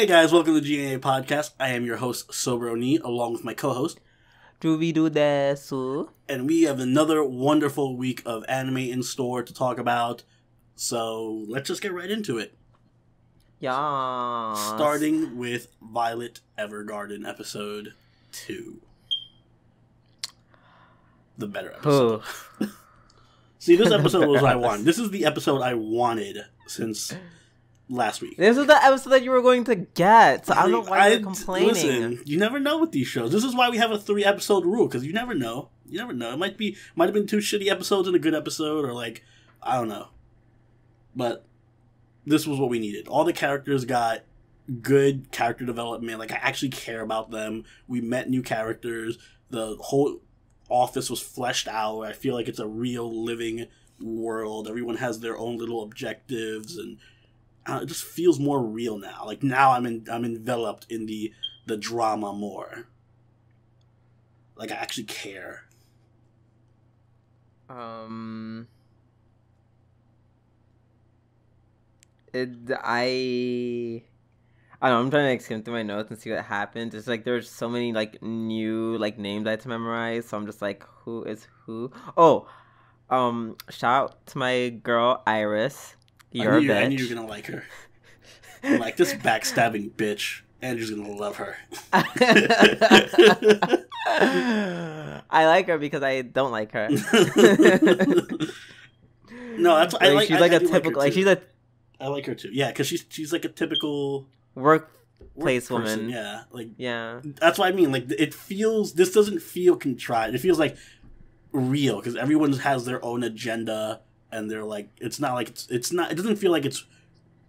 Hey guys, welcome to the G&A podcast. I am your host, Soberoni, along with my co-host, Desu. and we have another wonderful week of anime in store to talk about. So let's just get right into it. Yeah. Starting with Violet Evergarden episode 2. The better episode. See, this episode was what I wanted. This is the episode I wanted since last week. This is the episode that you were going to get, so I don't know why you're complaining. Listen, you never know with these shows. This is why we have a 3-episode rule, because you never know. You never know. It might have been 2 shitty episodes and a good episode, or like, I don't know. But this was what we needed. All the characters got good character development. Like, I actually care about them. We met new characters. The whole office was fleshed out. I feel like it's a real living world. Everyone has their own little objectives, and it just feels more real now. Like, now I'm enveloped in the drama more. Like, I actually care. I don't know, I'm trying to like skim through my notes and see what happened. It's like there's so many like new like names I had to memorize, so I'm just like, who is who? Oh, shout out to my girl Iris. You're a bitch. I knew you were gonna like her. Like, this backstabbing bitch. Andrew's gonna love her. I like her because I don't like her. No, that's like, she's like a typical. Like, she's a. I like her too. Yeah, because she's like a typical workplace woman. Yeah, like, yeah. That's what I mean. Like, this doesn't feel contrived. It feels like real because everyone has their own agenda, and they're like, it's not like it's not. It doesn't feel like it's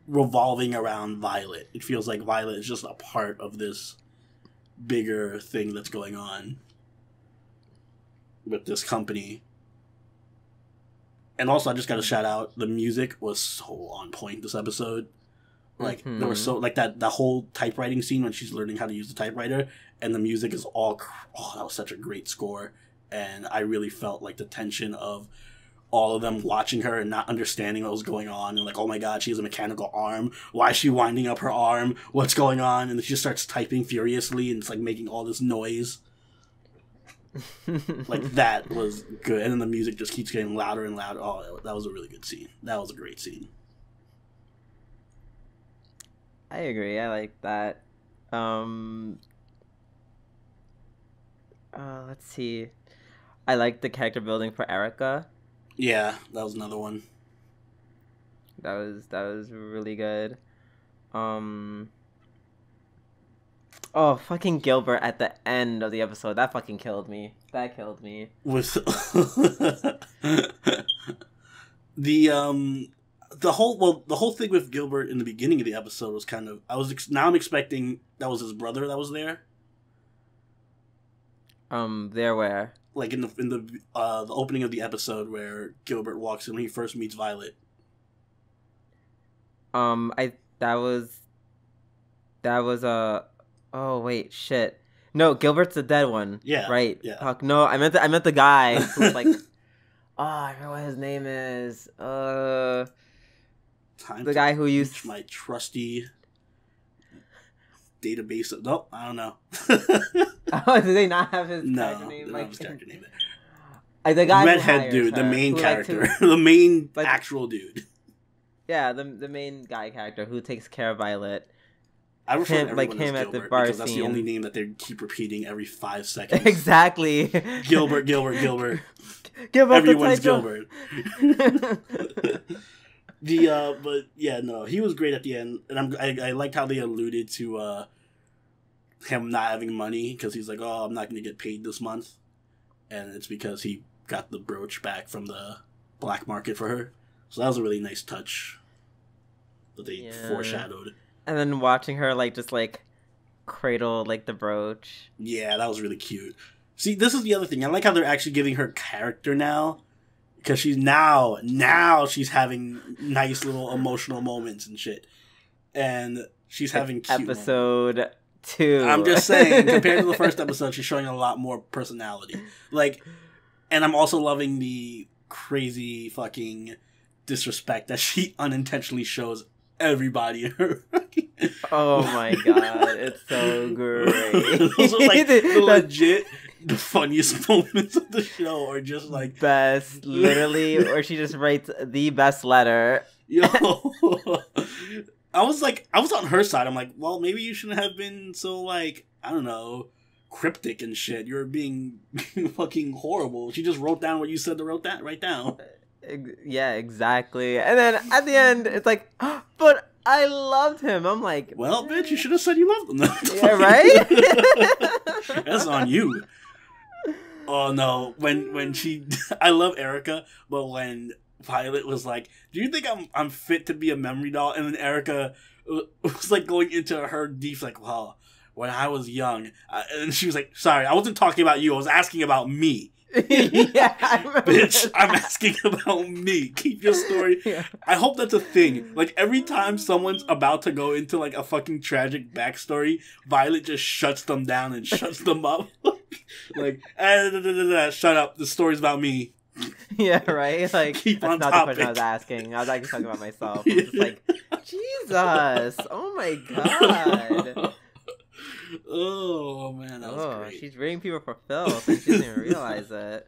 revolving around Violet. It feels like Violet is just a part of this bigger thing that's going on with this company. And also, I just got to shout out, the music was so on point this episode. Like, there was so, like, that whole typewriting scene when she's learning how to use the typewriter, and the music is all, that was such a great score. And I really felt, like, the tension of all of them watching her and not understanding what was going on. And like, oh my god, she has a mechanical arm. Why is she winding up her arm? What's going on? And then she just starts typing furiously, and it's, like, making all this noise. Like, that was good. And then the music just keeps getting louder and louder. Oh, that was a really good scene. That was a great scene. I agree. I like that. Let's see. I like the character building for Erica. Yeah, that was another one. That was really good. Oh, fucking Gilbert at the end of the episode. That fucking killed me. That killed me. With the whole thing with Gilbert in the beginning of the episode was kind of, I'm expecting that was his brother that was there. There where? Like in the opening of the episode where Gilbert walks in when he first meets Violet. That was oh wait, shit. No, Gilbert's the dead one. Yeah. Right. Yeah. Fuck, no, I meant the guy who's like I don't know what his name is. The guy who used my trusty database of... Nope, I don't know. Oh, did they not have his character name? No, they don't have his character name there. The guy redhead dude, the main character. The main actual dude. Yeah, the main guy character who takes care of Violet. I refer to everyone as at Gilbert, the bar because that's scene. the only name that they keep repeating every 5 seconds. Exactly. Gilbert. Give up Everyone's the Gilbert. But yeah, no, he was great at the end, and I liked how they alluded to him not having money, because he's like, oh, I'm not going to get paid this month, and it's because he got the brooch back from the black market for her. So that was a really nice touch that they foreshadowed. And then watching her like just like cradle like the brooch. Yeah, that was really cute. See, this is the other thing. I like how they're actually giving her character now, because she's now she's having nice little emotional moments and shit, and she's having cute episode moments. 2. I'm just saying, compared to the first episode, she's showing a lot more personality. Like, and I'm also loving the crazy fucking disrespect that she unintentionally shows everybody in her. Oh my god, it's so great. Those are like the legit the funniest moments of the show, or just like best, literally, or she just writes the best letter. Yo, I was on her side. I'm like, well, maybe you shouldn't have been so like, I don't know, cryptic and shit. You're being fucking horrible. She just wrote down what you said to write down. Yeah, exactly. And then at the end, it's like, oh, but I loved him. I'm like, well, bitch, you should have said you loved him. Yeah, right? That's on you. Oh no, when she, I love Erica, but when Violet was like, do you think I'm fit to be a memory doll? And then Erica was like going into her deep, like, well, when I was young, and she was like, sorry, I wasn't talking about you, I was asking about me. Yeah, I remember. Bitch, I'm asking about me. Keep your story. Yeah. I hope that's a thing. Like, every time someone's about to go into like a fucking tragic backstory, Violet just shuts them down and shuts them up. Like, shut up. The story's about me. Yeah, right? Like, keep that's on not topic. The question I was asking. I was actually talking about myself. I'm just like, Jesus. Oh my god. Oh man, that was great. She's rating people for filth and she doesn't even realize it.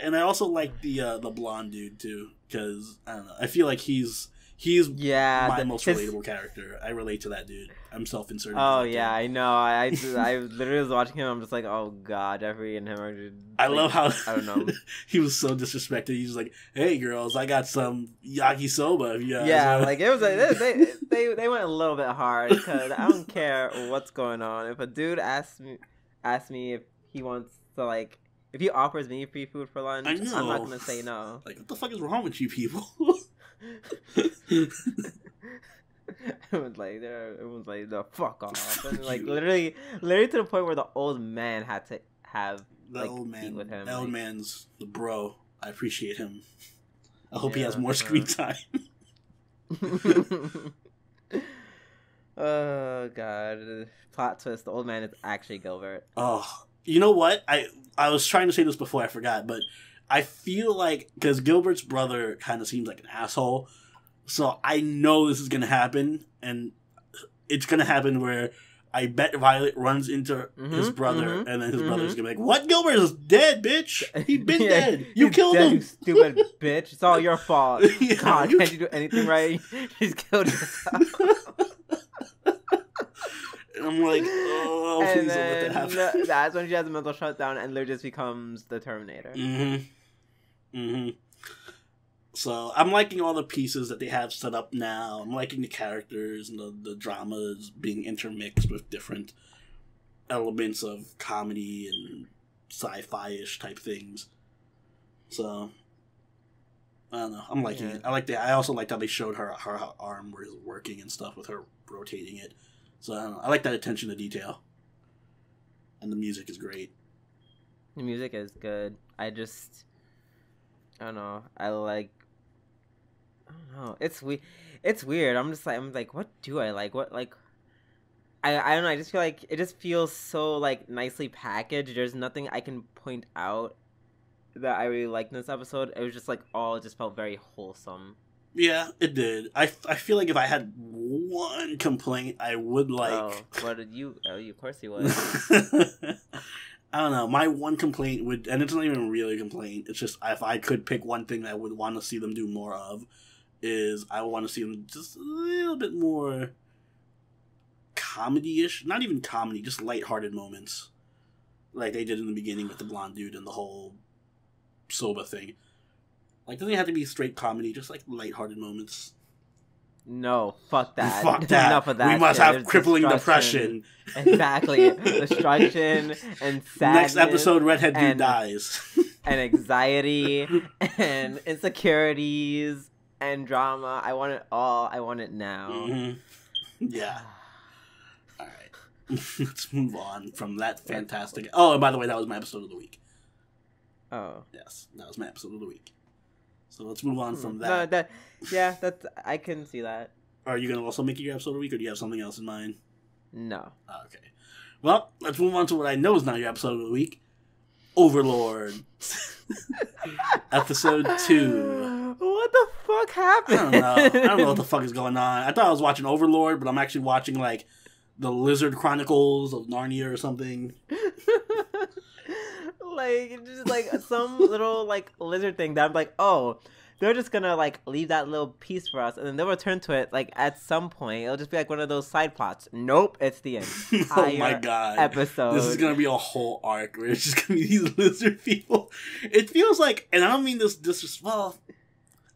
And I also like the blonde dude too, because I don't know. I feel like he's my most relatable character. I relate to that dude. I'm self-inserting. Oh yeah, I know. I literally was watching him. I'm just like, oh god, Jeffrey and him are. Just, I love how I don't know. He was so disrespected. He's like, "Hey girls, I got some yakisoba." Yeah, like it was like they went a little bit hard because I don't care what's going on. If a dude asks me if he wants to like. If he offers me free food for lunch, I'm not gonna say no. Like, what the fuck is wrong with you people? Everyone's like, no, fuck off. And like, literally to the point where the old man had to have the old man with him. The old man's the bro. I appreciate him. I hope he has more screen time. Oh god, plot twist: the old man is actually Gilbert. Oh, you know what? I was trying to say this before I forgot, but I feel like because Gilbert's brother kind of seems like an asshole. So I know this is going to happen, and it's going to happen where I bet Violet runs into his brother, and then his brother's going to be like, what? Gilbert is dead, bitch! He's been dead! You killed him! You stupid bitch. It's all your fault. Yeah, God, can't you do anything right? You just killed yourself. And I'm like, oh, please don't let that happen. That's when she has a mental shutdown and literally just becomes the Terminator. So I'm liking all the pieces that they have set up now. I'm liking the characters and the dramas being intermixed with different elements of comedy and sci-fi-ish type things. So I don't know. I'm liking it. I also liked how they showed her arm was working and stuff with her rotating it. So I don't know. I like that attention to detail. And the music is great. The music is good. I don't know. I don't know. It's weird. I'm like, what do I like? What like? I don't know. I just feel like it just feels so like nicely packaged. There's nothing I can point out that I really liked in this episode. It was just like all. It just felt very wholesome. Yeah, it did. I feel like if I had one complaint, I would like. Oh, what did you? Oh, of course you would. I don't know. My one complaint would, and it's not even really a complaint. It's just if I could pick one thing that I would want to see them do more of, is I want to see them just a little bit more comedy-ish. Not even comedy, just lighthearted moments, like they did in the beginning with the blonde dude and the whole soba thing. Like, doesn't it have to be straight comedy? Just like lighthearted moments. No, fuck that. Fuck that. Enough of that. We must have crippling depression. Exactly. Destruction and sadness. Next episode, redhead dude dies. And anxiety and insecurities and drama. I want it all. I want it now. Mm-hmm. Yeah. All right. Let's move on from that fantastic. Oh, and by the way, that was my episode of the week. Oh. Yes, that was my episode of the week. So let's move on from that. No, that's I can see that. Are you gonna also make it your episode of the week, or do you have something else in mind? No. Okay. Well, let's move on to what I know is not your episode of the week. Overlord. Episode 2. What the fuck happened? I don't know what the fuck is going on. I thought I was watching Overlord, but I'm actually watching like the Lizard Chronicles of Narnia or something. Like just like some little like lizard thing that I'm like, oh, they're just gonna like leave that little piece for us, and then they'll return to it like at some point. It'll just be like one of those side plots. Nope, it's the entire oh my god episode. This is gonna be a whole arc where it's just gonna be these lizard people. It feels like, and I don't mean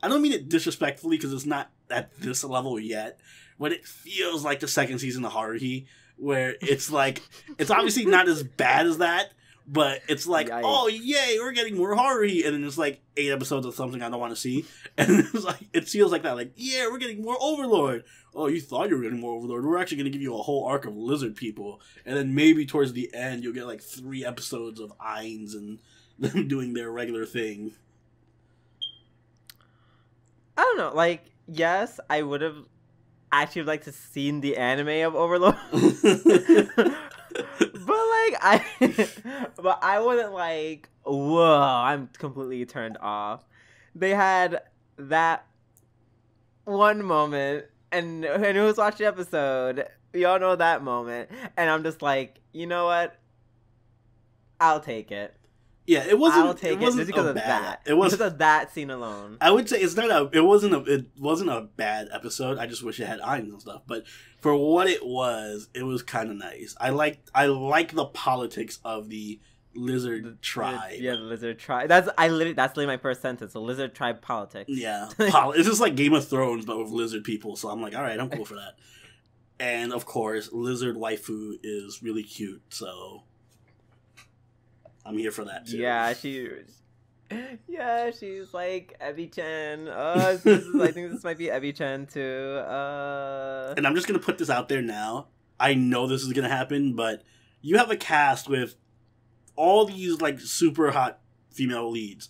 I don't mean it disrespectfully because it's not at this level yet, but it feels like the second season of Haruhi, where it's like it's obviously not as bad as that. But it's like, yikes. Oh, yay, we're getting more Haruhi. And then it's like 8 episodes of something I don't want to see. And it's like, it feels like that. Like, yeah, we're getting more Overlord. Oh, you thought you were getting more Overlord. We're actually going to give you a whole arc of lizard people. And then maybe towards the end, you'll get like 3 episodes of Ainz and them doing their regular thing. I don't know. Like, yes, I would have actually liked to seen the anime of Overlord. But I wasn't like, whoa, I'm completely turned off. They had that one moment, and who's watched the episode, we all know that moment, and I'm just like, you know what? I'll take it. Yeah, it wasn't. I'll take it just because of that. It was because of that scene alone. I would say it wasn't a bad episode. I just wish it had Ainz and stuff. But for what it was kind of nice. I like the politics of the lizard tribe. The lizard tribe. That's literally my first sentence. The lizard tribe politics. Yeah, it's just like Game of Thrones, but with lizard people. So I'm like, all right, I'm cool for that. And of course, lizard waifu is really cute. So I'm here for that too. Yeah, she's like Ebi-chan. I think this might be Ebi-chan too. And I'm just gonna put this out there now. I know this is gonna happen, but you have a cast with all these like super hot female leads.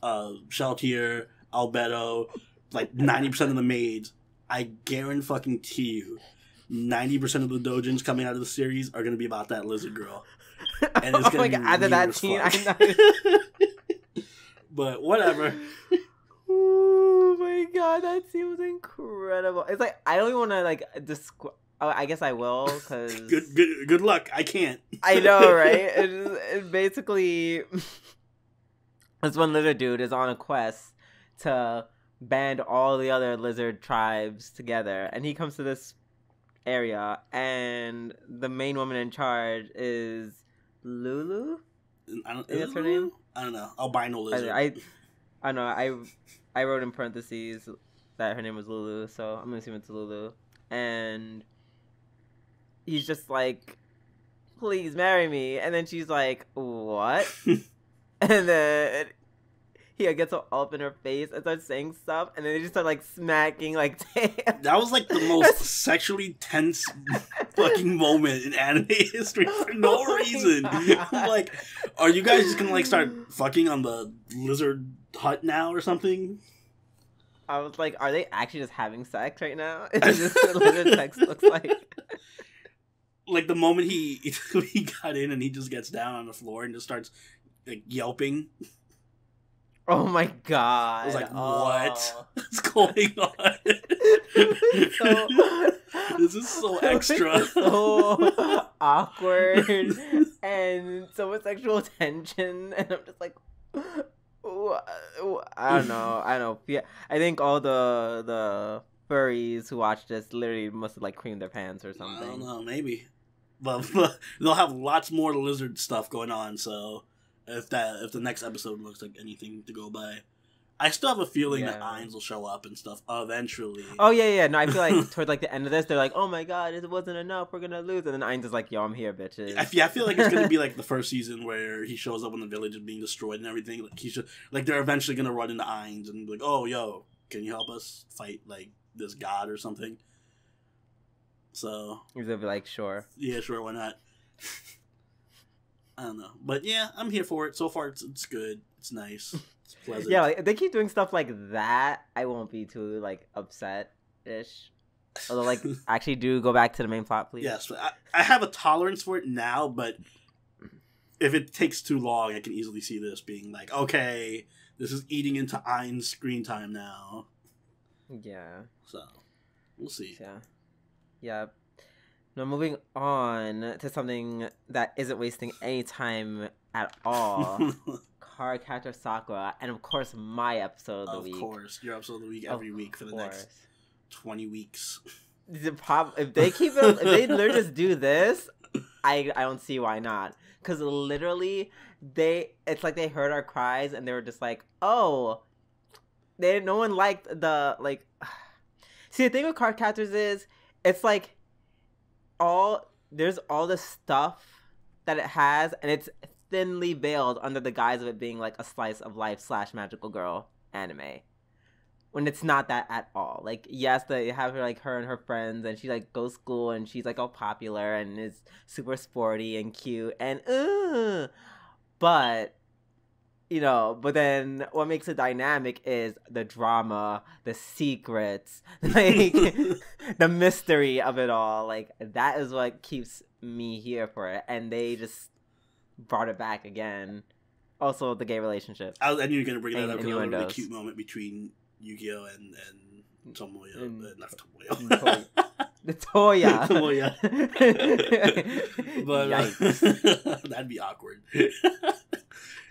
Sheltier, Albedo, like 90% of the maids. I guarantee you, 90% of the doujins coming out of the series are gonna be about that lizard girl. And it's gonna be after that scene, but whatever. Oh my god, that scene was incredible. It's like I don't even want to like describe. Oh, I guess I will because good luck. I can't. I know, right? It basically this one lizard dude is on a quest to band all the other lizard tribes together, and he comes to this area, and the main woman in charge is Lulu. Is her name? I don't know. Albino lizard. I know. I wrote in parentheses that her name was Lulu, so I'm gonna assume it's Lulu. And he's just like, "Please marry me," and then she's like, "What?" And then he gets all up in her face and starts saying stuff, and then they just start like smacking, like, damn. That was like the most sexually tense fucking moment in anime history for no reason. I'm like, are you guys just gonna like start fucking on the lizard hut now or something? I was like, are they actually just having sex right now? Is this what lizard sex looks like? Like the moment he got in and he just gets down on the floor and just starts like yelping. Oh my god. I was like, what? What's going on? This is so extra. So awkward and so much sexual tension, and I'm just like, I don't know. Yeah, I think all the furries who watch this literally must have like creamed their pants or something. I don't know, maybe. But they'll have lots more lizard stuff going on, so if the next episode looks like anything to go by. I still have a feeling that Ainz will show up and stuff eventually. Oh, yeah. No, I feel like toward like the end of this, they're like, oh my god, it wasn't enough, we're gonna lose. And then Ainz is like, yo, I'm here, bitches. I feel like it's gonna be like the first season where he shows up when the village is being destroyed and everything. Like they're eventually gonna run into Ainz and be like, oh, yo, can you help us fight like this god or something? So he's gonna be like, sure. Yeah, sure, why not? I don't know. But yeah, I'm here for it. So far, it's good. It's nice. It's pleasant. Yeah, like, if they keep doing stuff like that, I won't be too, like, upset-ish. Although, like, actually do go back to the main plot, please. Yes, I have a tolerance for it now, but if it takes too long, I can easily see this being like, okay, this is eating into Ain's screen time now. Yeah. So we'll see. Yeah. Yeah. Now moving on to something that isn't wasting any time at all. Card Captor Sakura, and of course my episode of the week. Of course, your episode of the week every week for the next 20 weeks. If they keep it, if they literally just do this, I don't see why not. Because literally, it's like they heard our cries and they were just like, oh, no one liked the like. See, the thing with card captors is, it's like there's all the stuff that it has, and it's thinly veiled under the guise of it being like a slice of life / magical girl anime. When it's not that at all. Like, yes, they have her like her and her friends, and she like goes to school, and she's like all popular and is super sporty and cute, and but but then what makes it dynamic is the drama, the secrets, like the mystery of it all. Like, that is what keeps me here for it, and they just brought it back again. Also, the gay relationship. I knew you were gonna bring that up because it was a really cute moment between Yu-Gi-Oh and Tomoyo. Not Tomoyo. Toya. Tomoya. But that'd be awkward.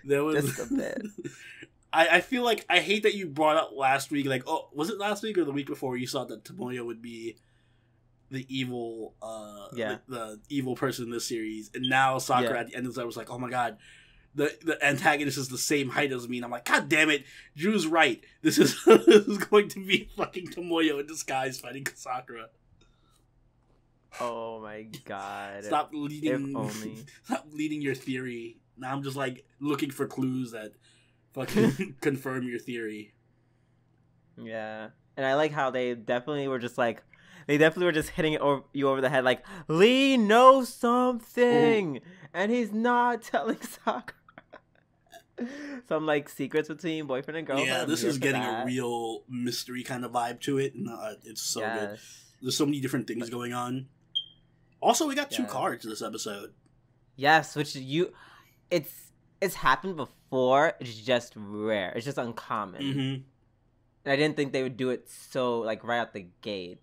There was just a bit. I feel like I hate that you brought up last week. Like, oh, was it last week or the week before you saw that Tomoyo would be the evil, the evil person in this series, and now Sakura at the end of the was like, oh my god. The antagonist is the same height as me, and I'm like, god damn it, Drew's right. This is going to be fucking Tomoyo in disguise fighting Sakura. Oh my god. Stop leading your theory. Now I'm just like looking for clues that fucking confirm your theory. Yeah. And I like how they definitely were just hitting you over the head like, Lee knows something, and he's not telling Sakura. Some like secrets between boyfriend and girlfriend. Yeah, this is getting a real mystery kind of vibe to it. And, it's so good. There's so many different things going on. Also, we got 2 cards this episode. Yes, which it's happened before. It's just rare. It's just uncommon. Mm-hmm. And I didn't think they would do it so like right out the gate.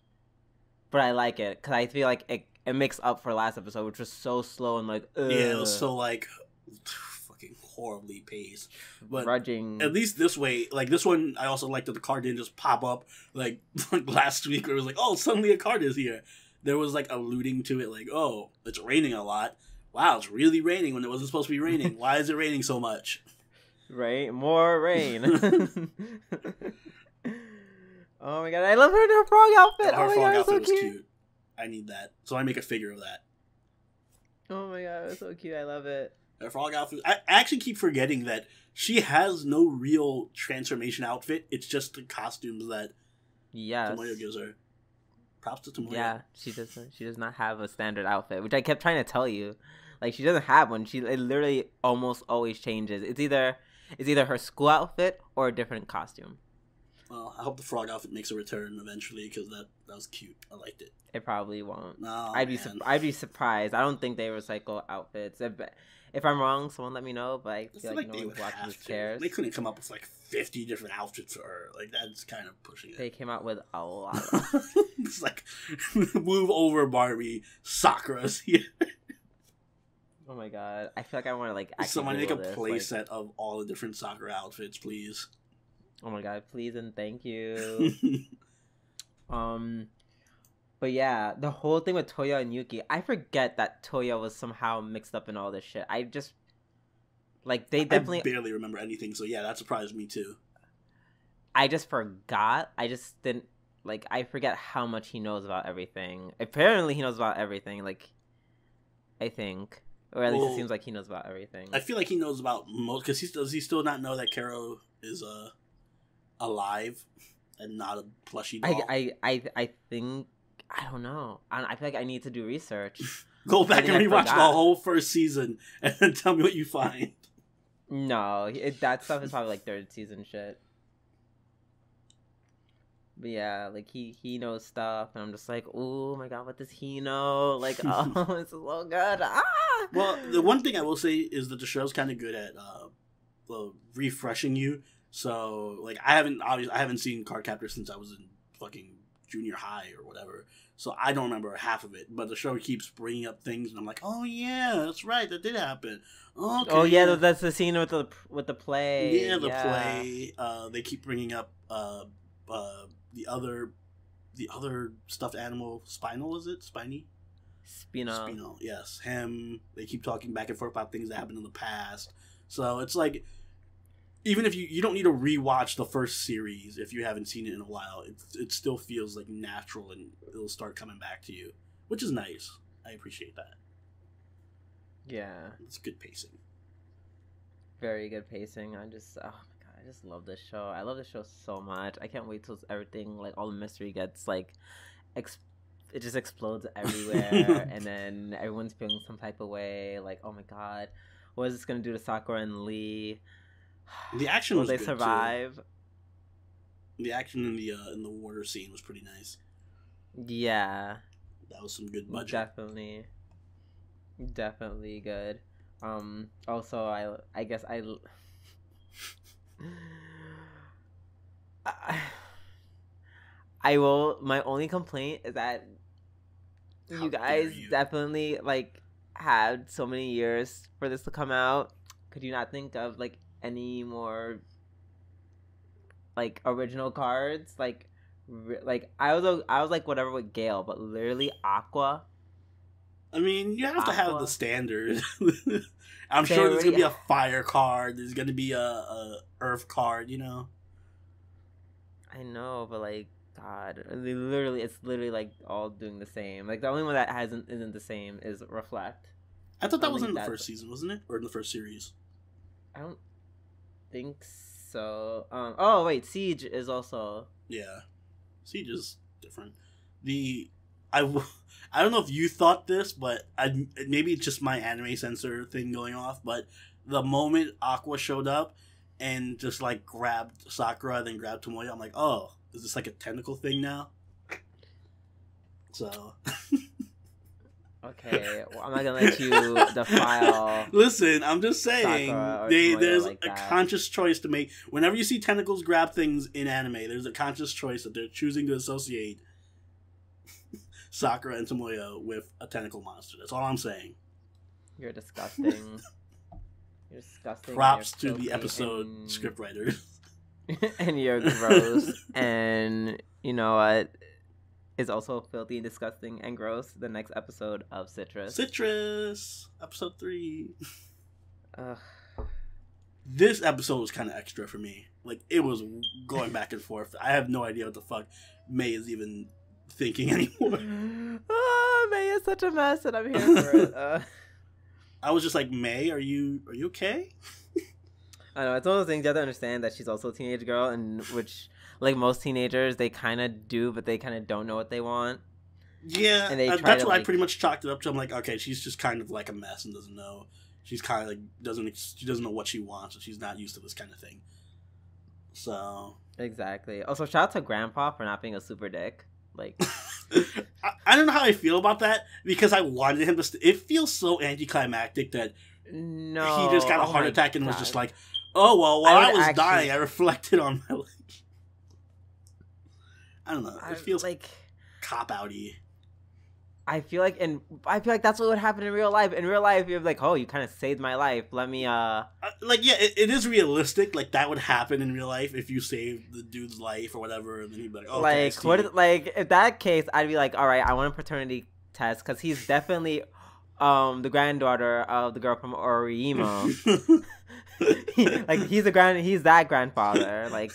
But I like it because I feel like it makes up for last episode, which was so slow and like ugh. Yeah, it was so like fucking horribly paced. But grudging. At least this way, like this one, I also like that the card didn't just pop up like last week where it was like, oh, suddenly a card is here. There was like alluding to it, like, oh, it's raining a lot. Wow, it's really raining when it wasn't supposed to be raining. Why is it raining so much? Right, more rain. Oh my god, I love her in her frog outfit. Her frog outfit was so cute. I need that. So I make a figure of that. Oh my god, it was so cute. I love it. Her frog outfit. I actually keep forgetting that she has no real transformation outfit. It's just the costumes that Tomoyo gives her. Props to Tomoyo. Yeah, she does not have a standard outfit, which I kept trying to tell you. Like, she doesn't have one. It literally almost always changes. It's either her school outfit or a different costume. Well, I hope the frog outfit makes a return eventually because that was cute. I liked it. It probably won't. No, I'd be surprised. I don't think they recycle outfits. If I'm wrong, someone let me know. But I feel like no one watching this cares. They couldn't come up with like 50 different outfits for her. Like, that's kind of pushing it. They came out with a lot. It's like, move over, Barbie. Sakura's here. Oh my god! I feel like I want to like. Someone make a playset of all the different Sakura outfits, please. Oh my god! Please and thank you. But yeah, the whole thing with Toya and Yuki, I forget that Toya was somehow mixed up in all this shit. I just they definitely. I barely remember anything, so yeah, that surprised me too. I just forgot. I just didn't I forget how much he knows about everything. Apparently, he knows about everything. I think. Or at least it seems like he knows about everything. I feel like he knows about most, because does he still not know that Kero is alive and not a plushie doll? I think, I don't know. I feel like I need to do research. Go back and rewatch the whole first season and then tell me what you find. No, that stuff is probably like third season shit. But yeah, he knows stuff, and I'm just like, oh my god, what does he know? Like, oh, it's so good. Ah! Well, the one thing I will say is that the show's kind of good at refreshing you. So, I haven't seen Card Captor since I was in fucking junior high or whatever. So I don't remember half of it, but the show keeps bringing up things, and I'm like, oh yeah, that's right, that did happen. Okay. Oh yeah, that's the scene with the play. Yeah, the play. They keep bringing up the other stuffed animal, Spinal, is it? Spinal, yes, him. They keep talking back and forth about things that happened in the past. So it's like, even if you don't need to rewatch the first series if you haven't seen it in a while, it still feels like natural, and it'll start coming back to you, which is nice. I appreciate that. Yeah, it's good pacing. Very good pacing. I just love this show. I love this show so much. I can't wait till everything, like all the mystery gets like it just explodes everywhere, and then everyone's feeling some type of way. Like, oh my god, what is this gonna do to Sakura and Lee? The action was Will they good survive? Too. The action in the water scene was pretty nice. Yeah, that was some good budget. Definitely good. Also, I guess I will. My only complaint is that you guys definitely like had so many years for this to come out. Could you not think of like any more like original cards? Like I was like whatever with Gale, but literally Aqua. I mean, you have to have the standard. I'm sure there's gonna be a fire card. There's gonna be a earth card. You know. I know, but like, God, it's literally like all doing the same. Like the only one that isn't the same is Reflect. I thought that was in the first season, wasn't it, or in the first series? I don't think so. Oh wait, Siege is also. Yeah, Siege is different. I don't know if you thought this, but maybe it's just my anime sensor thing going off, but the moment Aqua showed up and just like grabbed Sakura, then grabbed Tomoya, I'm like, oh, is this like a tentacle thing now? So. Okay, well, I'm not gonna let you defile. Listen, I'm just saying, there's like a conscious choice to make. Whenever you see tentacles grab things in anime, there's a conscious choice that they're choosing to associate Sakura and Tomoya with a tentacle monster. That's all I'm saying. You're disgusting. You're disgusting. Props to the episode scriptwriters. And you're gross. And you know what? Is also filthy and disgusting and gross. The next episode of Citrus. Episode 3. Ugh. This episode was kind of extra for me. Like, it was going back and forth. I have no idea what the fuck May is even thinking anymore. May is such a mess, and I'm here for it. I was just like, May, are you okay? I know, it's one of those things you have to understand that she's also a teenage girl, and which, like most teenagers, they kind of do, but they kind of don't know what they want. Yeah, and that's what I pretty much chalked it up to. I'm like, okay, she's just kind of like a mess and doesn't know. She's kind of like she doesn't know what she wants, and she's not used to this kind of thing. So exactly. Also, shout out to Grandpa for not being a super dick. Like, I don't know how I feel about that because I wanted him to. It feels so anticlimactic that no, he just got a heart attack and was just like, oh well, while I was dying, I reflected on my life. I don't know. It feels like cop-outy. I feel like that's what would happen in real life. In real life, you're like, oh, you kind of saved my life. Let me, like, yeah, it is realistic. Like, that would happen in real life if you saved the dude's life or whatever. And then he'd be like, oh, like, like, if that case, I'd be like, all right, I want a paternity test because he's definitely, the granddaughter of the girl from Orimo. He's that grandfather. Like,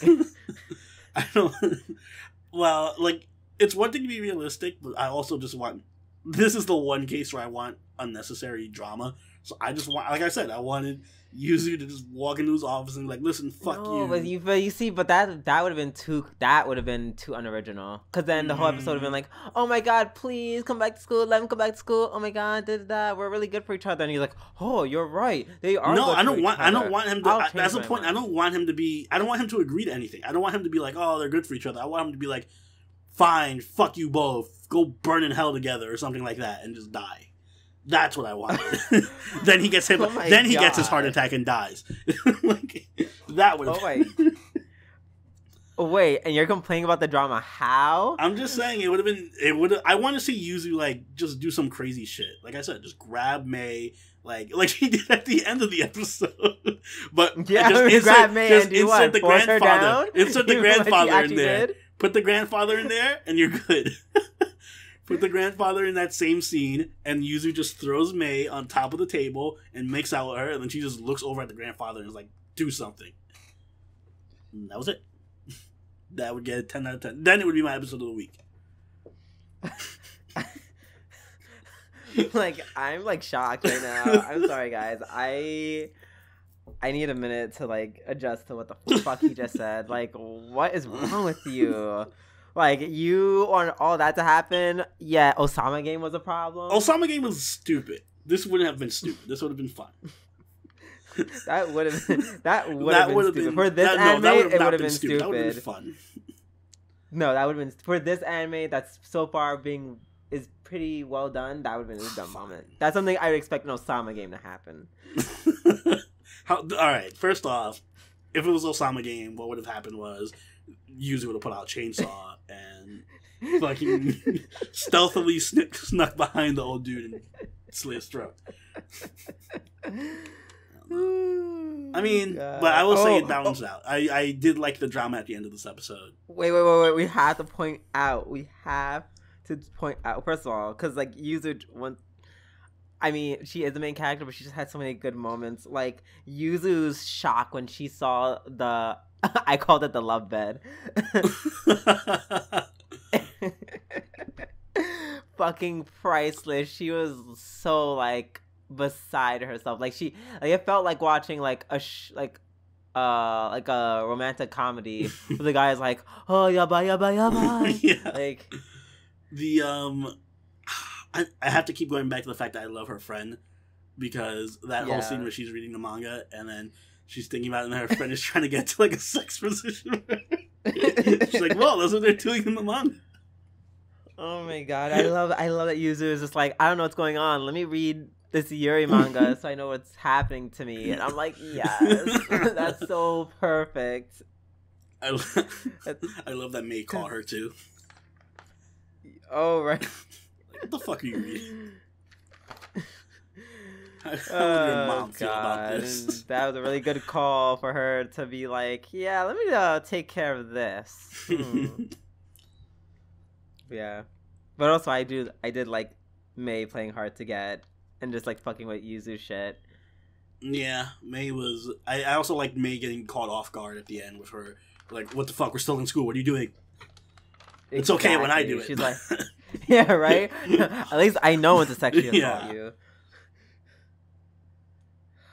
I don't. Well, like, it's one thing to be realistic, but I also just want. This is the one case where I want unnecessary drama. So I just want, like I said, I wanted Yuzu to just walk into his office and be like, "Listen, fuck you." But you see, that would have been too unoriginal. Because then the whole episode would have been like, "Oh my god, please come back to school. Let him come back to school. Oh my god, we're really good for each other." And he's like, "Oh, you're right. They are." No, I don't want him to. That's the point. I don't want him to be. I don't want him to agree to anything. I don't want him to be like, "Oh, they're good for each other." I want him to be like, fine, fuck you both. Go burn in hell together or something like that and just die. That's what I wanted. Then he gets hit. Then he gets his heart attack and dies. Like, that would. Oh my. Wait, and you're complaining about the drama? How? I'm just saying it would have been. It would. I want to see Yuzu like just do some crazy shit. Like I said, just grab Mei, like he did at the end of the episode. But yeah, just grab Mei just and do insert what? the Force her grandfather. down? Insert the grandfather in there. Did? Put the grandfather in there, and you're good. Put the grandfather in that same scene, and Yuzu just throws Mei on top of the table and makes out with her, and then she just looks over at the grandfather and is like, "Do something." And that was it. That would get a 10 out of 10. Then it would be my episode of the week. Like, I'm like shocked right now. I'm sorry, guys. I need a minute to like adjust to what the fuck he just said. Like, what is wrong with you? Like, you want all that to happen? Yeah, Osama game was a problem. Osama game was stupid. This wouldn't have been stupid. This would have been fun. That would have been stupid. For this anime, it would have been stupid. That would have been fun. No, that would have been for this anime that's so far is pretty well done. That would have been a dumb moment. That's something I would expect an Osama game to happen. All right. First off, if it was Osama game, what would have happened was Yuzu would have put out a chainsaw and fucking stealthily snuck behind the old dude and slit his throat. I mean, but I will say it balanced out. I did like the drama at the end of this episode. Wait. We have to point out. First of all, because like Yuzu I mean, she is the main character, but she just had so many good moments. Like Yuzu's shock when she saw the I called it the love bed. Fucking priceless. She was so like beside herself. Like it felt like watching like a romantic comedy where the guy is like, oh yabba yabba yabba. Yeah. Like the I have to keep going back to the fact that I love her friend, because that whole scene where she's reading the manga and then she's thinking about it and her friend is trying to get to like a sex position. She's like, well, that's what they're doing in the manga. Oh my god, I love that Yuzu is just like, I don't know what's going on. Let me read this Yuri manga so I know what's happening to me. And I'm like, yes, that's so perfect. I love that Mei caught her too. Oh, right. What the fuck are you reading? How would your mom feel about this? That was a really good call for her to be like, yeah, let me take care of this. Yeah. But also I did like Mei playing hard to get and just like fucking with Yuzu shit. Yeah, Mei was... I also liked Mei getting caught off guard at the end with her, like, what the fuck, we're still in school, what are you doing? Exactly. It's okay when I do it. She's like, yeah, right? At least I know when to sexually assault you.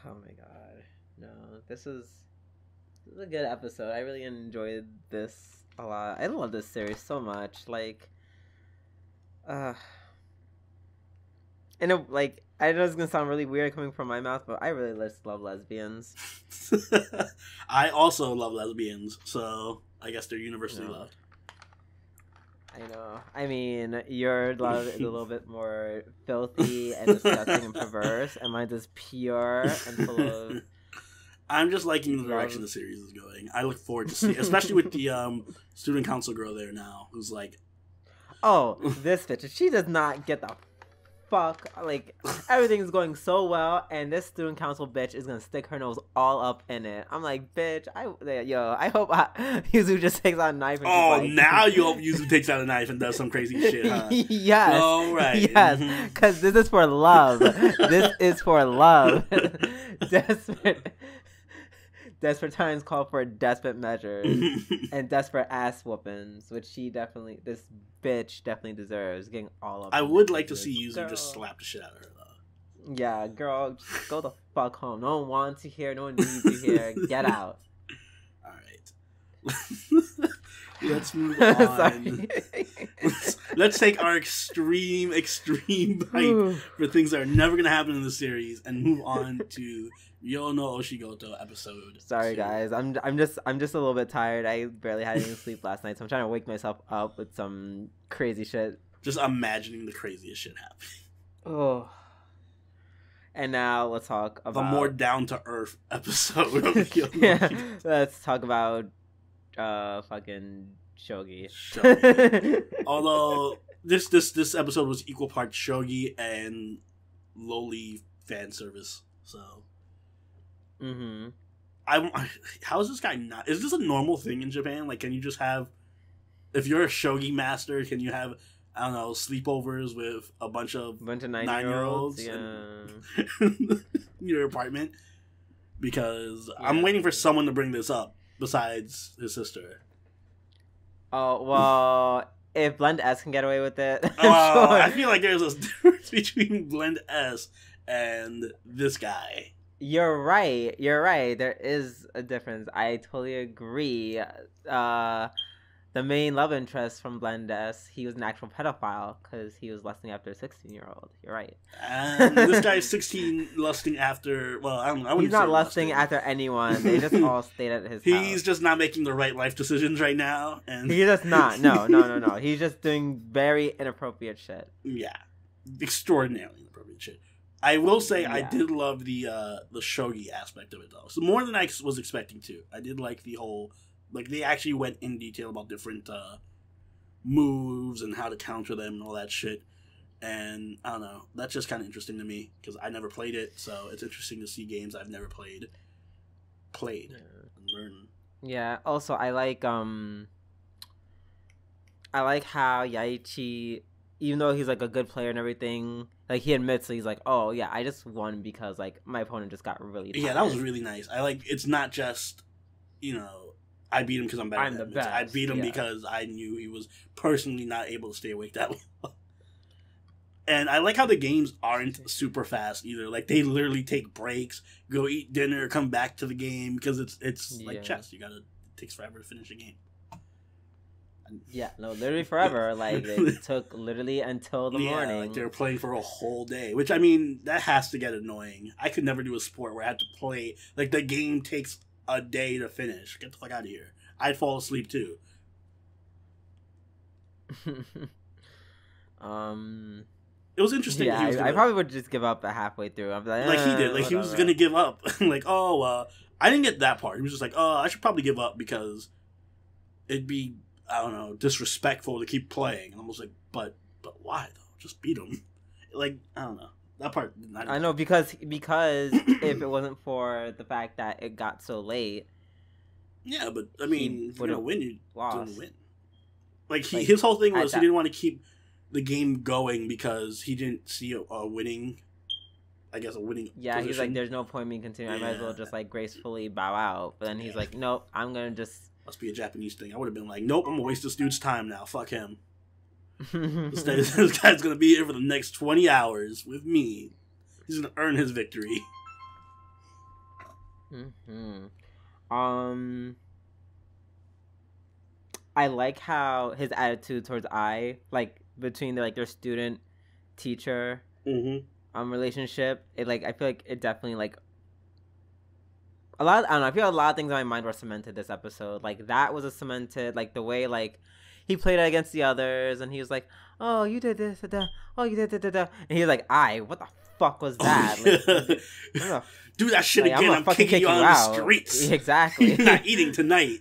Oh my god. No, this is a good episode. I really enjoyed this a lot. I love this series so much. Like, and it, like, I know it's gonna sound really weird coming from my mouth, but I really just love lesbians. I also love lesbians, so I guess they're universally loved. I know. I mean, your love is a little bit more filthy and disgusting and perverse, and mine is pure and full of... I'm just liking the direction the series is going. I look forward to seeing, especially with the student council girl there now, who's like... Oh, this bitch. She does not get the fuck. Like, everything's going so well, and this student council bitch is gonna stick her nose all up in it. I'm like, bitch, I hope Yuzu just takes out a knife and like... now you hope Yuzu takes out a knife and does some crazy shit, huh? Yes. All right. Yes, because this is for love. This is for love. Desperate times call for desperate measures and desperate ass whoopings, which this bitch definitely deserves. Getting all of. I would like to see Yuzu just slap the shit out of her though. Yeah, girl, just go the fuck home. No one wants you here. No one needs you here. Get out. All right. Let's move on. Let's take our extreme hype for things that are never gonna happen in the series and move on to Ryuuou no Oshigoto episode. Sorry 2. guys, I'm just a little bit tired. I barely had any sleep last night, so I'm trying to wake myself up with some crazy shit. Just imagining the craziest shit happening. Oh. And now let's talk about the more down to earth episode of Ryuuou. Let's talk about fucking shogi. Although this episode was equal parts shogi and lowly fan service. So, how is this guy not? Is this a normal thing in Japan? Like, can you just have, if you're a shogi master, can you have, I don't know, sleepovers with a bunch of 9-year-olds in your apartment? Because I'm waiting for someone to bring this up besides his sister. Oh, well, if Blend S can get away with it. Sure. I feel like there's a difference between Blend S and this guy. You're right. There is a difference. I totally agree. The main love interest from Blend S, he was an actual pedophile because he was lusting after a 16-year-old. You're right. And this guy's 16 lusting after, well, I don't know. He's not lusting after anyone. They just all stayed at his house. He's just not making the right life decisions right now. And he's just not. No. He's just doing very inappropriate shit. Yeah. Extraordinarily inappropriate shit. I will say I did love the shogi aspect of it, though. So more than I was expecting to. I did like the whole... Like, they actually went in detail about different moves and how to counter them and all that shit. And, I don't know, that's just kind of interesting to me, because I never played it, so it's interesting to see games I've never played and learn. Yeah, also, I like how Yaichi, even though he's, like, a good player and everything, like, he admits that he's like, oh, yeah, I just won because, like, my opponent just got really tired. Yeah, that was really nice. I like, it's not just, I beat him because I'm better than him. I beat him because I knew he was personally not able to stay awake that long. And I like how the games aren't super fast either. Like, they literally take breaks, go eat dinner, come back to the game, because it's like chess. It takes forever to finish a game. Yeah, no, literally forever. Like, it took literally until the morning. Like, they were playing for a whole day. Which, I mean, that has to get annoying. I could never do a sport where I had to play. Like, the game takes a day to finish. Get the fuck out of here. I'd fall asleep too. It was interesting. Yeah, I probably would just give up halfway through. I'm like he did. Like whatever. He was gonna give up. Like, I didn't get that part. He was just like, I should probably give up because it'd be, I don't know, disrespectful to keep playing. And I was like, but why though? Just beat him. Like, I don't know. That part. I know because if it wasn't for the fact that it got so late. Yeah, but I mean, if you're gonna win, you don't win. Like his whole thing was he didn't want to keep the game going because he didn't see a winning. I guess a winning. Yeah, position. He's like, "There's no point in me continuing. I might as well just like gracefully bow out." But then he's like, "Nope, I'm gonna just." Must be a Japanese thing. I would have been like, "Nope, I'm gonna waste this dude's time now. Fuck him." This guy's gonna be here for the next 20 hours with me. He's gonna earn his victory. I like how his attitude towards like between their student teacher relationship. It I feel like it definitely a lot. I don't know. I feel a lot of things in my mind were cemented this episode. Like that was a cemented. Like the way he played it against the others, and he was like, "Oh, you did this, oh, you did that," and he was like, what the fuck was that? Do that shit again. I'm kicking you out on the streets. Exactly. You're not eating tonight.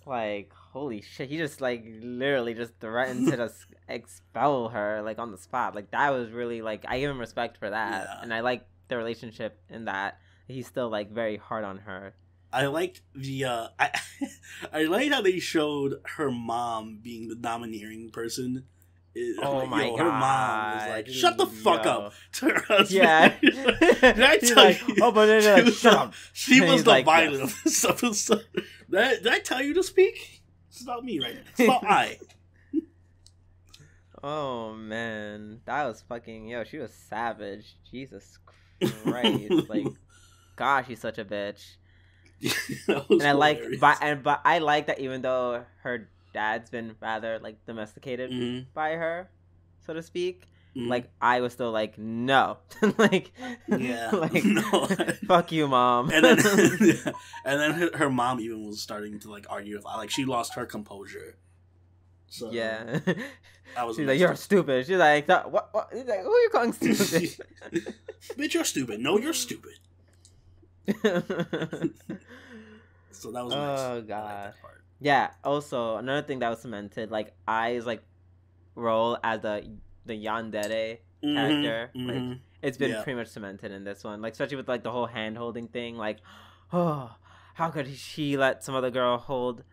Like, holy shit. He just, literally just threatened to just expel her, on the spot. Like, that was really, I give him respect for that. Yeah. And I like the relationship in that. He's still, very hard on her. I liked the, I liked how they showed her mom being the domineering person. Oh my god! Her mom was like, "Shut the fuck up!" To her husband. Yeah. Did I tell you? Oh, but then shut up. She was the violent of this episode. Did I tell you to speak? It's about me right now. It's about I. Oh man, that was fucking she was savage. Jesus Christ! Gosh, she's such a bitch. And I hilarious. but I like that even though her dad's been rather domesticated by her, so to speak. I was still no, no, fuck you, mom. And then, and then her mom even was starting to argue with she lost her composure. So yeah, she's like, "You're stupid." She's like, "What? He's like, who are you calling stupid?" Bitch, you're stupid. No, you're stupid. So that was nice. Oh I like god. that part. Yeah. Also, another thing that was cemented, like Ai's like role as the yandere character, like it's been pretty much cemented in this one. Like especially with like the whole hand holding thing. Like, oh, how could she let some other girl hold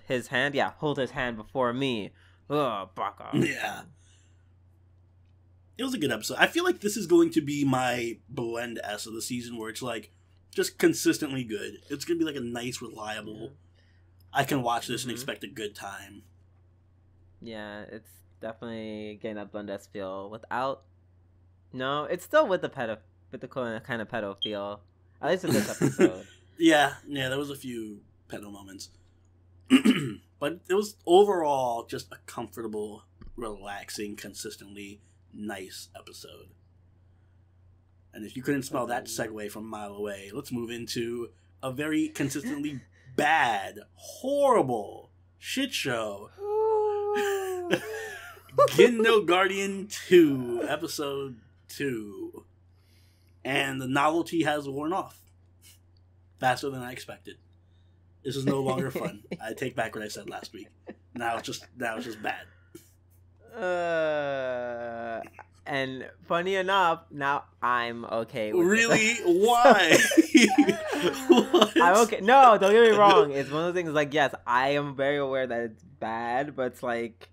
his hand? Yeah, hold his hand before me. Oh, baka. Yeah. It was a good episode. I feel like this is going to be my blend S of the season, where it's like just consistently good. It's gonna be like a nice, reliable. I can watch this and expect a good time. Yeah, it's definitely getting that blend S feel without. No, it's still with the kind of pedo feel. At least in this episode. yeah, there was a few pedo moments, but it was overall just a comfortable, relaxing, consistently nice episode. And if you couldn't smell that segue from a mile away, let's move into a very consistently bad, horrible shit show. G&AREVIEWS 2, episode 2. And the novelty has worn off faster than I expected. This is no longer fun. I take back what I said last week. Now it's just bad. And funny enough, now I'm okay with really? it. Why? I'm okay. No, don't get me wrong. It's one of those things like, yes, I am very aware that it's bad, but it's like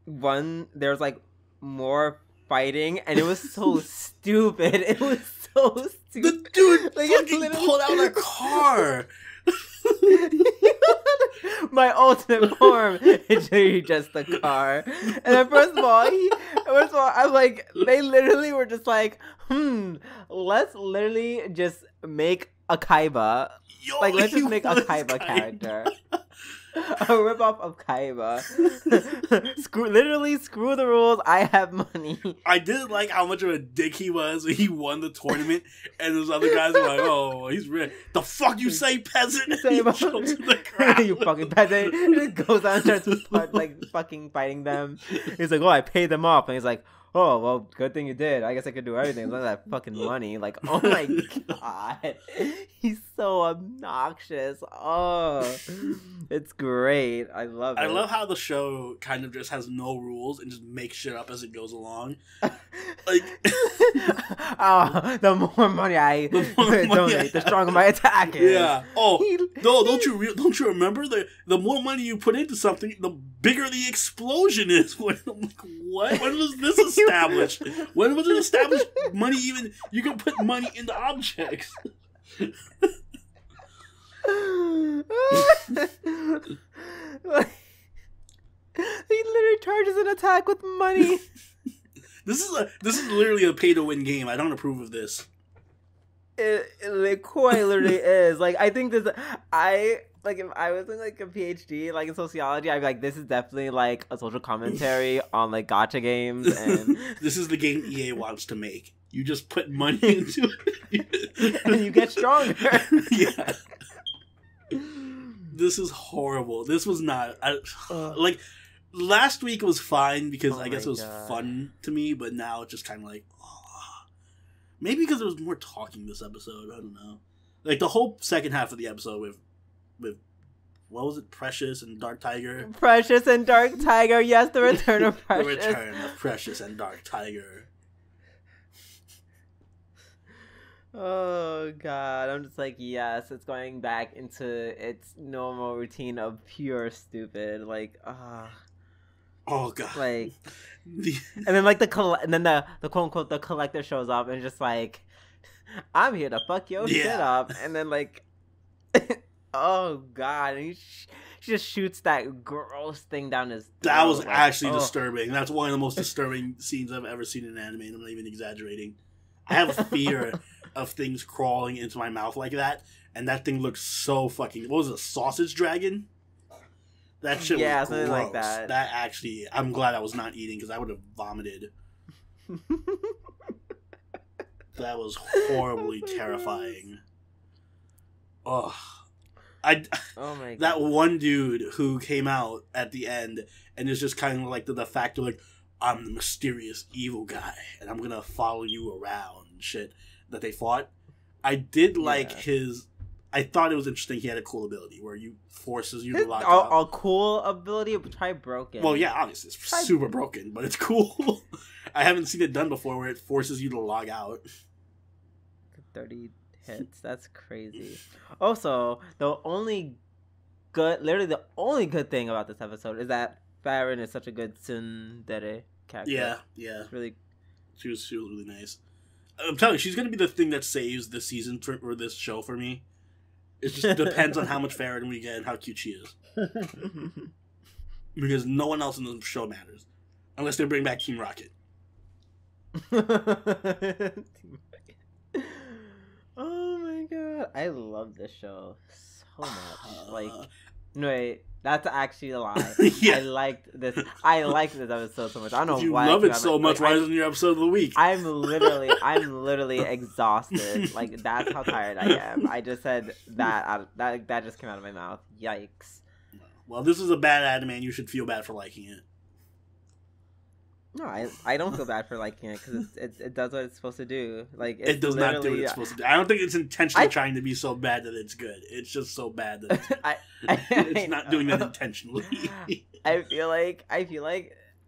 there's like more fighting, and it was so stupid. It was so stupid. The dude like, fucking pulled out a car. My ultimate form is literally just the car. And then first of all, I'm like, they literally were just like, let's literally just make a Kaiba. Yo, like, let's just make a Kaiba character. A ripoff of Kaiba. Screw the rules. I have money. I did like how much of a dick he was when he won the tournament, and those other guys were like, "Oh, he's rich." The fuck you say, peasant? Say about to the crowd. You fucking peasant. He just goes out and starts like fucking fighting them. He's like, "Oh, I paid them off," and he's like, "Oh, well, good thing you did. I guess I could do everything as long as I have fucking money." Like, oh my god, he's so obnoxious. Oh, it's great. I love it. I love how the show kind of just has no rules and just makes shit up as it goes along. Like, oh, the more money I donate, the stronger my attack is. Yeah. Oh, no! Don't you remember the more money you put into something, the bigger the explosion is. I'm like, what? When was this established? When was it established? Money even you can put money into objects. He literally charges an attack with money. This is literally a pay to win game. I don't approve of this. It quite literally is. Like, I think this. Like, if I was in like a PhD like in sociology, I'd be like, this is definitely like a social commentary on like gacha games, and this is the game EA wants to make. You just put money into it, and you get stronger. Yeah. This is horrible. This was not like last week was fine because I guess it was fun to me, but now it's just kind of like maybe because there was more talking this episode. I don't know. Like the whole second half of the episode with what was it, Precious and Dark Tiger? Precious and Dark Tiger. Yes, the return of Precious. The return of Precious and Dark Tiger. Oh god, I'm just like, yes, it's going back into its normal routine of pure stupid. Like, oh god. Like, and then like the quote unquote the collector shows up and just like, I'm here to fuck your shit up, and then like, oh god, and she just shoots that gross thing down his throat. That was actually disturbing. That's one of the most disturbing scenes I've ever seen in anime. I'm not even exaggerating. I have a fear of things crawling into my mouth like that, and that thing looks so fucking. What was it, a sausage dragon? That shit was something gross. Like that. That actually, I'm glad I was not eating because I would have vomited. That was horribly terrifying. Oh, oh my God. That one dude who came out at the end and is just kind of like the fact of like, I'm the mysterious evil guy and I'm gonna follow you around and shit that they fought. I did like Yeah. his. I thought it was interesting. He had a cool ability where you forces you to His, lock out. a cool ability, try broken. Well, yeah, obviously it's super broken, but it's cool. I haven't seen it done before where it forces you to log out. 30 hits. That's crazy. Also, literally the only good thing about this episode is that Farron is such a good tsundere character. Yeah. It's really. She was really nice. I'm telling you, she's gonna be the thing that saves this season or this show for me. It just depends on how much Farron we get and how cute she is. Because no one else in the show matters. Unless they bring back Team Rocket. Oh my god. I love this show so much. No, wait, that's actually a lie. Yeah. I liked this episode so much. I don't know why. You love it so much. Why isn't your episode of the week? I'm literally exhausted. Like, that's how tired I am. I just said that just came out of my mouth. Yikes. Well, this is a bad anime and you should feel bad for liking it. No, I don't feel bad for liking it because it does what it's supposed to do. Like, it does not do what it's supposed to do. I don't think it's intentionally trying to be so bad that it's good. It's just so bad that it's not doing that intentionally. I feel like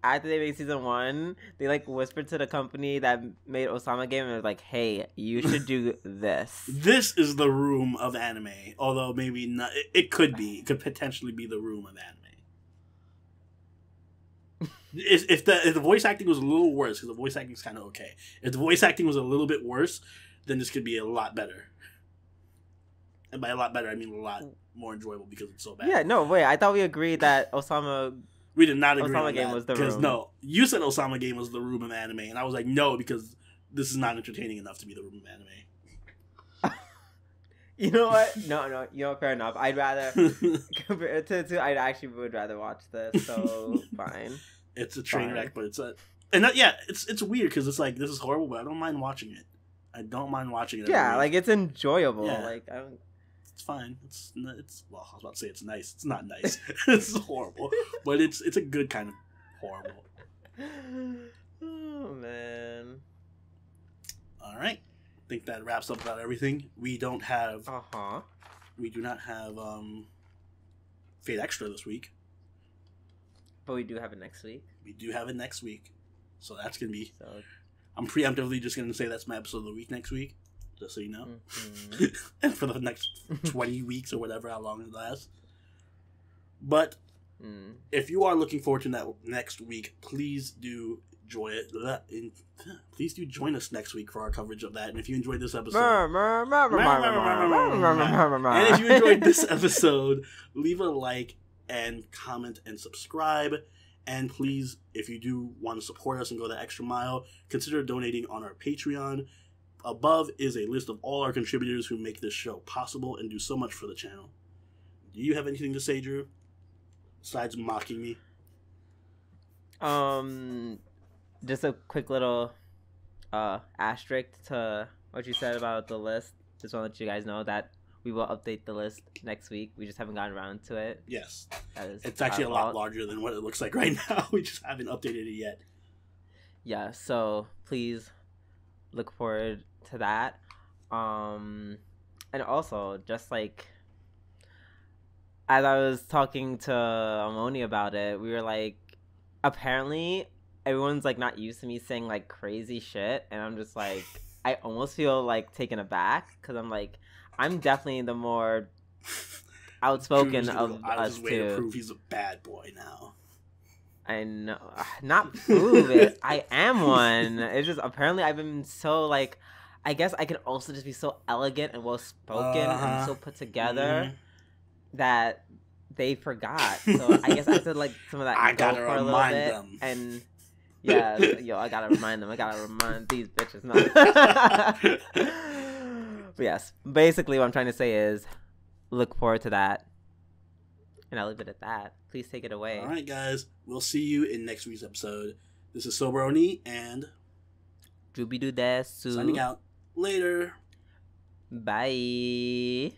after they made season 1, they like whispered to the company that made Osama game and was like, "Hey, you should do this." This is the room of anime, although maybe not. It could be. It could potentially be the room of anime. If the voice acting was a little worse, because the voice acting is kind of okay. If the voice acting was a little bit worse, then this could be a lot better. And by a lot better, I mean a lot more enjoyable because it's so bad. Yeah, no, wait. I thought we agreed that Osama. We did not agree Osama on game that. was the Because room. no, you said Osama game was the room of anime, and I was like, no, because this is not entertaining enough to be the room of anime. You know what? No. You know what? Fair enough. I'd rather compared to I actually would rather watch this. So fine. It's a train wreck, but it's weird because it's like this is horrible, but I don't mind watching it. I don't mind watching it. Yeah, like it's enjoyable. Yeah. Like I don't. It's fine. It's well, I was about to say it's nice. It's not nice. It's horrible, but it's a good kind of horrible. Oh man. All right, I think that wraps up about everything. We don't have. We do not have Fate Extra this week. But we do have it next week. We do have it next week, so that's gonna be. So. I'm preemptively just gonna say that's my episode of the week next week, just so you know. Mm-hmm. And for the next 20 weeks or whatever, how long it lasts. But if you are looking forward to that next week, please do join it. Please do join us next week for our coverage of that. And if you enjoyed this episode, and if you enjoyed this episode, leave a like and comment and subscribe. And please, if you do want to support us and go the extra mile, consider donating on our Patreon. Above is a list of all our contributors who make this show possible and do so much for the channel. Do you have anything to say, Drew? Besides mocking me? Just a quick little asterisk to what you said about the list. Just want to let you guys know that we will update the list next week. We just haven't gotten around to it. Yes. It's actually a lot larger than what it looks like right now. We just haven't updated it yet. Yeah, so please look forward to that. And also, just like, as I was talking to Amoni about it, we were like, apparently everyone's like not used to me saying like crazy shit. And I'm just like, I almost feel like taken aback because I'm like, I'm definitely the more outspoken of us way two. To prove he's a bad boy now. I know, not prove it. I am one. It's just apparently I've been so like, I guess I can also just be so elegant and well spoken and so put together that they forgot. So I guess I said like some of that. I gotta for a little remind bit, them. and yeah, I gotta remind them. I gotta remind these bitches. No. But yes, basically what I'm trying to say is look forward to that. And I'll leave it at that. Please take it away. All right, guys. We'll see you in next week's episode. This is Soberoni and Jubidu desu. Signing out. Later. Bye.